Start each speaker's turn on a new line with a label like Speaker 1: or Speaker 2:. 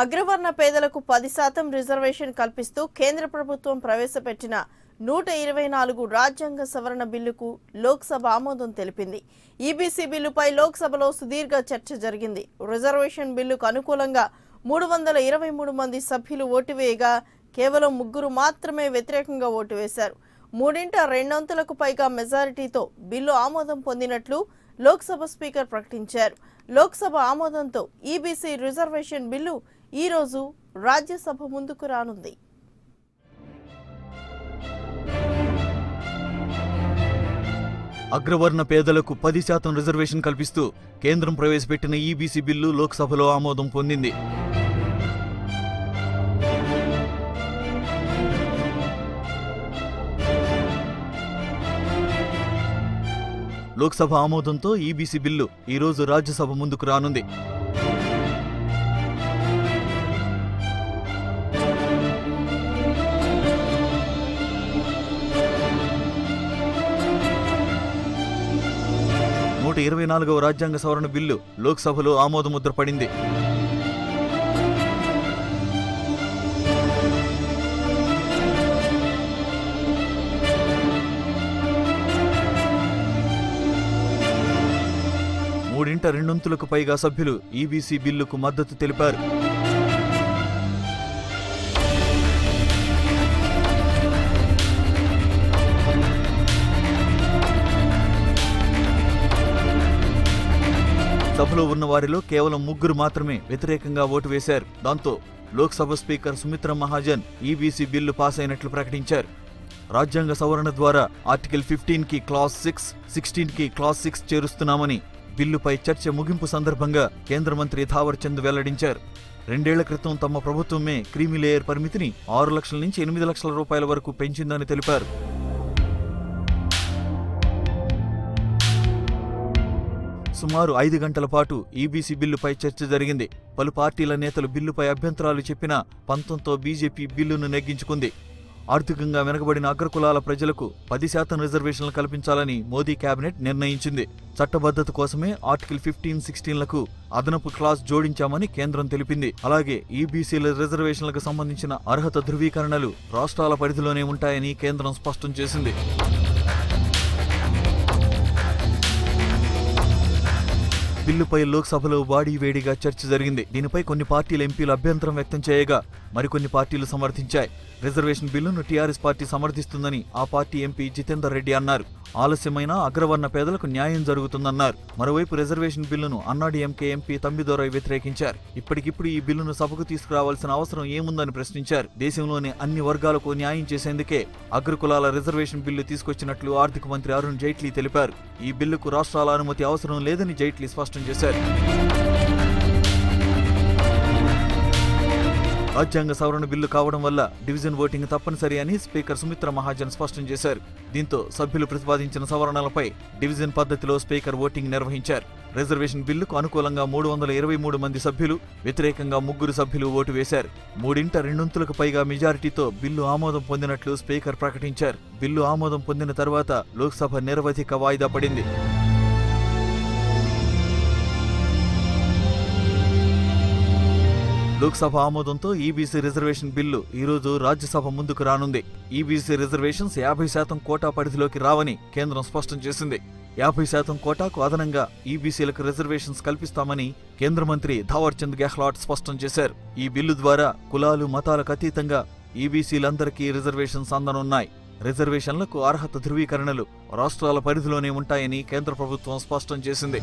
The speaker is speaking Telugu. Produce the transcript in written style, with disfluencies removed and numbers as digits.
Speaker 1: అగ్రవర్ణ పేదలకు 10% రిజర్వేషన్ కల్పిస్తూ కేంద్ర ప్రభుత్వం ప్రవేశపెట్టిన 124 రాజ్యాంగ సవరణ బిల్లుకు లోక్సభ ఆమోదం తెలిపింది. ఈబీసీ బిల్లుపై లోక్సభలో సుదీర్ఘ చర్చ జరిగింది. రిజర్వేషన్ బిల్లుకు అనుకూలంగా 323 మంది సభ్యులు ఓటు వేయగా కేవలం 3 మాత్రమే వ్యతిరేకంగా ఓటు వేశారు. 3/2 పైగా మెజారిటీతో బిల్లు ఆమోదం పొందినట్లు లోక్సభ స్పీకర్ ప్రకటించారు. లోక్సభ ఆమోదంతో ఈబీసీ రిజర్వేషన్ బిల్లు ఈ రోజు రాజ్యసభ ముందుకు రానుంది.
Speaker 2: అగ్రవర్ణ పేదలకు 10% రిజర్వేషన్ కల్పిస్తూ కేంద్రం ప్రవేశపెట్టిన ఈబీసీ బిల్లు లోక్సభలో ఆమోదం పొందింది. లోక్సభ ఆమోదంతో ఈబీసీ బిల్లు ఈ రోజు రాజ్యసభ ముందుకు రానుంది. నూట 24వ రాజ్యాంగ సవరణ బిల్లు లోక్సభలో ఆమోదముద్ర పడింది. మూడింట రెండొంతులకు పైగా సభ్యులు ఈబీసీ బిల్లుకు మద్దతు తెలిపారు. సభలో ఉన్న వారిలో కేవలం 3 మాత్రమే వ్యతిరేకంగా ఓటు వేశారు. దాంతో Lok Sabha speaker Sumitra Mahajan EBC bill pass అయినట్లు ప్రకటించారు. రాజ్యాంగ సవరణ ద్వారా ఆర్టికల్ 15కి క్లాస్ 6, 16కి క్లాస్ 6 చేరుస్తున్నామని బిల్లుపై చర్చ ముగింపు సందర్భంగా కేంద్ర మంత్రి థావర్ చంద్ వెల్లడించారు. 2 ఏళ్ల క్రితం తమ ప్రభుత్వమే క్రీమీ లేయర్ పరిమితిని 6 లక్షల నుంచి 8 లక్షల రూపాయల వరకు పెంచిందని తెలిపారు. సుమారు 5 గంటల పాటు ఈబీసీ బిల్లుపై చర్చ జరిగింది. పలు పార్టీల నేతలు బిల్లుపై అభ్యంతరాలు చెప్పినా పంతంతో బీజేపీ బిల్లును నెగ్గించుకుంది. ఆర్థికంగా వెనుకబడిన అగ్రకులాల ప్రజలకు 10% రిజర్వేషన్లు కల్పించాలని మోదీ కేబినెట్ నిర్ణయించింది. చట్టబద్ధత కోసమే ఆర్టికల్ 15, 16లకు అదనపు క్లాస్ జోడించామని కేంద్రం తెలిపింది. అలాగే ఈబీసీల రిజర్వేషన్లకు సంబంధించిన అర్హత ధృవీకరణలు రాష్ట్రాల పరిధిలోనే ఉంటాయని కేంద్రం స్పష్టం చేసింది. బిల్లుపై లోక్సభలో వాడివేడిగా చర్చ జరిగింది. దీనిపై కొన్ని పార్టీల ఎంపీలు అభ్యంతరం వ్యక్తం చేయగా మరికొన్ని పార్టీలు సమర్థించాయి. రిజర్వేషన్ బిల్లును టీఆర్ఎస్ పార్టీ సమర్థిస్తుందని ఆ పార్టీ ఎంపీ జితేందర్ రెడ్డి అన్నారు. ఆలస్యమైన అగ్రవర్ణ పేదలకు న్యాయం జరుగుతుందన్నారు. మరోవైపు రిజర్వేషన్ బిల్లును అన్నాడీఎంకే ఎంపీ తమ్మిదోరై వ్యతిరేకించారు. ఇప్పటికిప్పుడు ఈ బిల్లును సభకు తీసుకురావాల్సిన అవసరం ఏముందని ప్రశ్నించారు. దేశంలోని అన్ని వర్గాలకు న్యాయం చేసేందుకే అగ్రకులాల రిజర్వేషన్ బిల్లు తీసుకొచ్చినట్లు ఆర్థిక మంత్రి అరుణ్ జైట్లీ తెలిపారు. ఈ బిల్లుకు రాష్ట్రాల అనుమతి అవసరం లేదని జైట్లీ స్పష్టం చేశారు. రాజ్యాంగ సవరణ బిల్లు కావడం వల్ల డివిజన్ ఓటింగ్ తప్పనిసరి అని స్పీకర్ సుమిత్రా మహాజన్ స్పష్టం చేశారు. దీంతో సభ్యులు ప్రతిపాదించిన సవరణలపై డివిజన్ పద్ధతిలో స్పీకర్ ఓటింగ్ నిర్వహించారు. రిజర్వేషన్ బిల్లుకు అనుకూలంగా 323 మంది సభ్యులు, వ్యతిరేకంగా 3 సభ్యులు ఓటు వేశారు. 3/2 పైగా మెజారిటీతో బిల్లు ఆమోదం పొందినట్లు స్పీకర్ ప్రకటించారు. బిల్లు ఆమోదం పొందిన తర్వాత లోక్సభ నిరవధిక వాయిదా పడింది. లోక్సభ ఆమోదంతో ఈబీసీ రిజర్వేషన్ బిల్లు ఈ రోజు రాజ్యసభ ముందుకు రానుంది. ఈబీసీ రిజర్వేషన్స్ 50% కోటా పరిధిలోకి రావని కేంద్రం స్పష్టం చేసింది. 50% కోటాకు అదనంగా ఈబీసీలకు రిజర్వేషన్స్ కల్పిస్తామని కేంద్ర మంత్రి థావర్ చంద్ గెహ్లాట్ స్పష్టం చేశారు. ఈ బిల్లు ద్వారా కులాలు, మతాలకు అతీతంగా ఈబీసీలందరికీ రిజర్వేషన్స్ అందనున్నాయి. రిజర్వేషన్లకు అర్హత ధృవీకరణలు రాష్ట్రాల పరిధిలోనే ఉంటాయని కేంద్ర ప్రభుత్వం స్పష్టం చేసింది.